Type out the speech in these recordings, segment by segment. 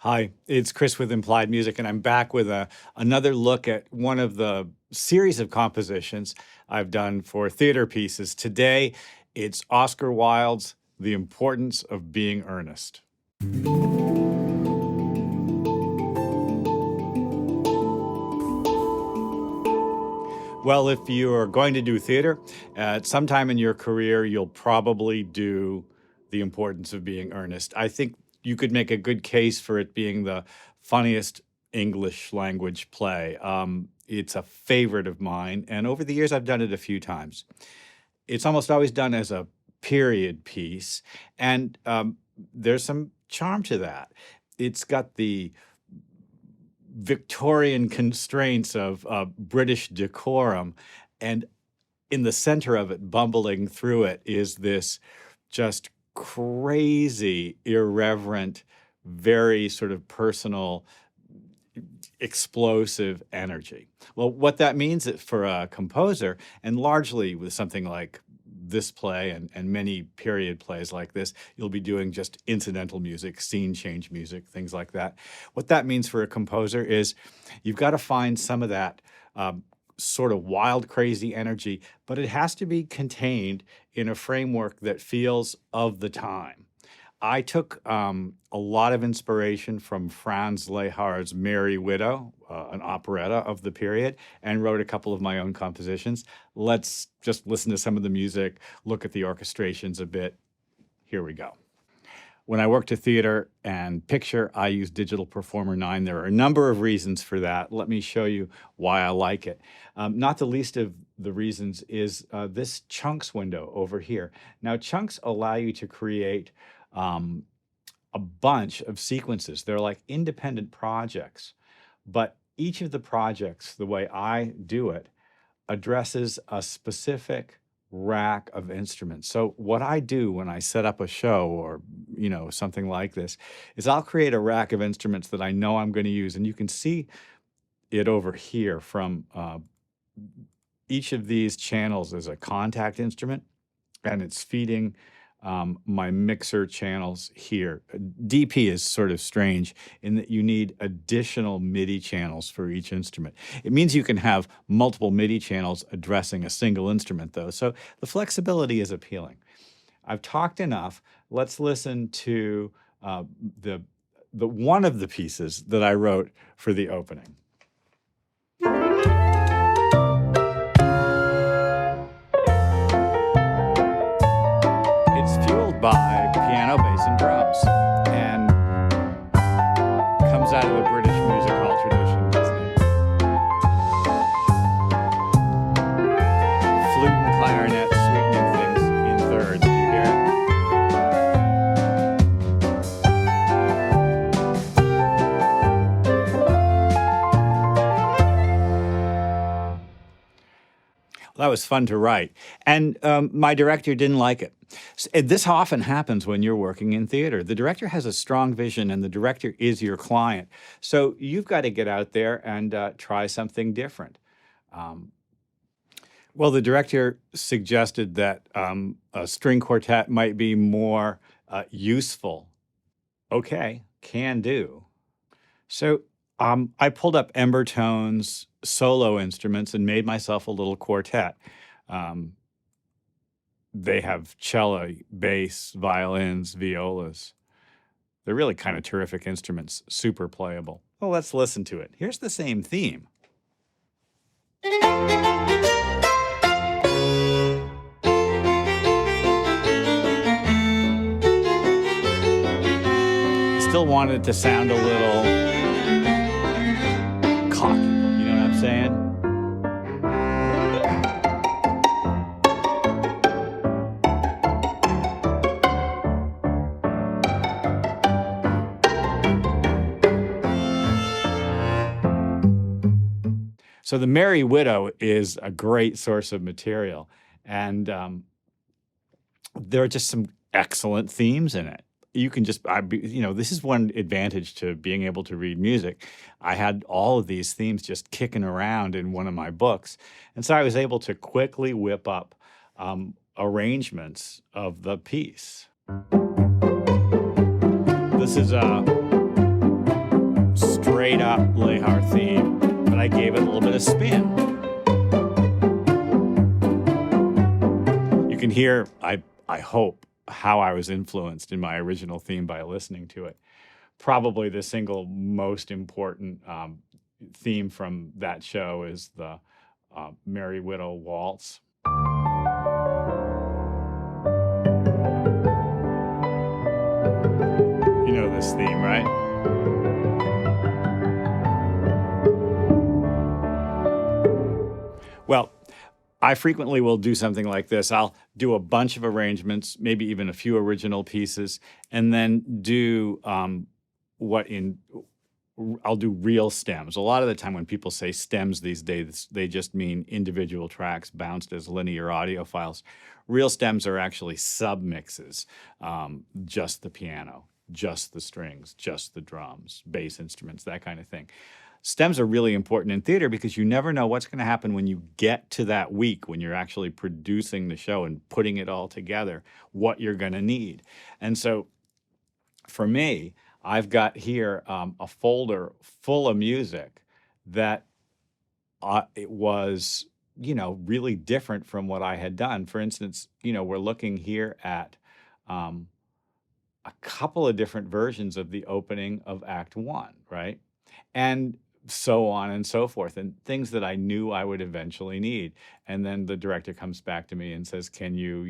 Hi, it's Chris with Implied Music, and I'm back with another look at one of the series of compositions I've done for theater pieces. Today, it's Oscar Wilde's The Importance of Being Earnest. Well, if you are going to do theater, at some time in your career, you'll probably do The Importance of Being Earnest. I think you could make a good case for it being the funniest English language play. It's a favorite of mine, and over the years, I've done it a few times. It's almost always done as a period piece, and there's some charm to that. It's got the Victorian constraints of British decorum, and in the center of it, bumbling through it, is this just crazy, irreverent, very sort of personal, explosive energy. Well, what that means for a composer, and largely with something like this play and many period plays like this, you'll be doing just incidental music, scene change music, things like that. What that means for a composer is you've got to find some of that sort of wild, crazy energy, but it has to be contained in a framework that feels of the time. I took a lot of inspiration from Franz Lehar's Merry Widow, an operetta of the period, and wrote a couple of my own compositions. Let's just listen to some of the music, look at the orchestrations a bit. Here we go. When I work to theater and picture, I use Digital Performer 9. There are a number of reasons for that. Let me show you why I like it. Not the least of the reasons is this chunks window over here. Now, chunks allow you to create a bunch of sequences. They're like independent projects, but each of the projects, the way I do it, addresses a specific rack of instruments. So what I do when I set up a show or, something like this is I'll create a rack of instruments that I know I'm going to use. And you can see it over here from each of these channels is a contact instrument, and it's feeding my mixer channels here. DP is sort of strange in that you need additional MIDI channels for each instrument. It means you can have multiple MIDI channels addressing a single instrument, though, so the flexibility is appealing. I've talked enough. Let's listen to the one of the pieces that I wrote for the opening. It's fueled by piano, bass, and drums, and comes out of the British music hall tradition, doesn't it? Flute and clarinet sweetening things in thirds. Do you hear it? Well, that was fun to write, and my director didn't like it. This often happens when you're working in theater. The director has a strong vision, and the director is your client. So you've got to get out there and try something different. Well, the director suggested that a string quartet might be more useful. Okay, can do. So I pulled up Ember Tone's solo instruments and made myself a little quartet. They have cello, bass, violins, violas. They're really kind of terrific instruments, super playable. Well, let's listen to it. Here's the same theme. Still wanted to sound a little cocky, you know what I'm saying? So the Merry Widow is a great source of material, and there are just some excellent themes in it. You can just, this is one advantage to being able to read music. I had all of these themes just kicking around in one of my books, and so I was able to quickly whip up arrangements of the piece. This is straight up Lehar theme, but I gave it a little bit of spin. You can hear, I hope, how I was influenced in my original theme by listening to it. Probably the single most important theme from that show is the Merry Widow Waltz. You know this theme, right? Well, I frequently will do something like this. I'll do a bunch of arrangements, maybe even a few original pieces, and then do I'll do real stems. A lot of the time when people say stems these days, they just mean individual tracks bounced as linear audio files. Real stems are actually submixes, just the piano, just the strings, just the drums, bass instruments, that kind of thing. Stems are really important in theater because you never know what's going to happen when you get to that week, when you're actually producing the show and putting it all together, what you're going to need. And so for me, I've got here a folder full of music that it was, really different from what I had done. For instance, we're looking here at a couple of different versions of the opening of Act One, right? And so on and so forth, and things that I knew I would eventually need. And then the director comes back to me and says, can you,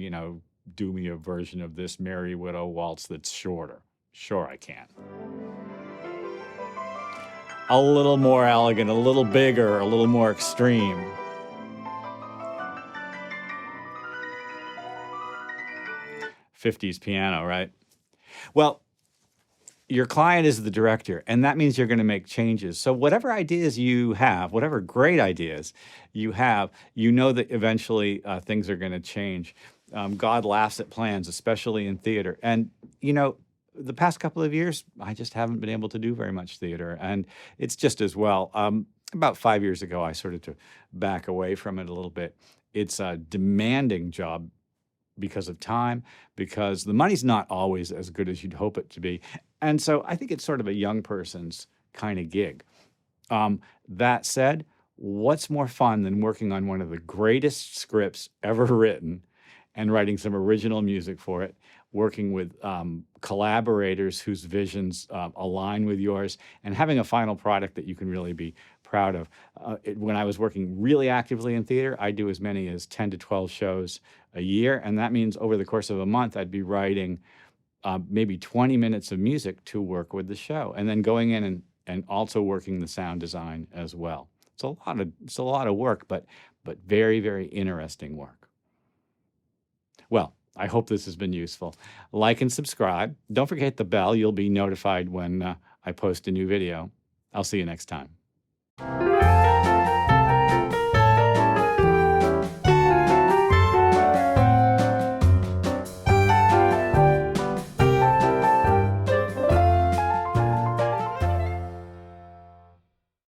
do me a version of this Merry Widow Waltz that's shorter? Sure, I can. A little more elegant, a little bigger, a little more extreme. '50s piano, right? Well, your client is the director, and that means you're going to make changes. So whatever ideas you have, whatever great ideas you have, that eventually things are going to change. God laughs at plans, especially in theater. And, the past couple of years, I just haven't been able to do very much theater, and it's just as well. About 5 years ago, I started to back away from it a little bit. It's a demanding job because of time, because the money's not always as good as you'd hope it to be. And so I think it's sort of a young person's kind of gig. That said, what's more fun than working on one of the greatest scripts ever written and writing some original music for it, working with collaborators whose visions align with yours, and having a final product that you can really be proud of. When I was working really actively in theater, I do as many as 10 to 12 shows a year, and that means over the course of a month, I'd be writing maybe 20 minutes of music to work with the show, and then going in and also working the sound design as well. It's a lot of work, but very, very interesting work. Well, I hope this has been useful. Like and subscribe. Don't forget the bell. You'll be notified when I post a new video. I'll see you next time.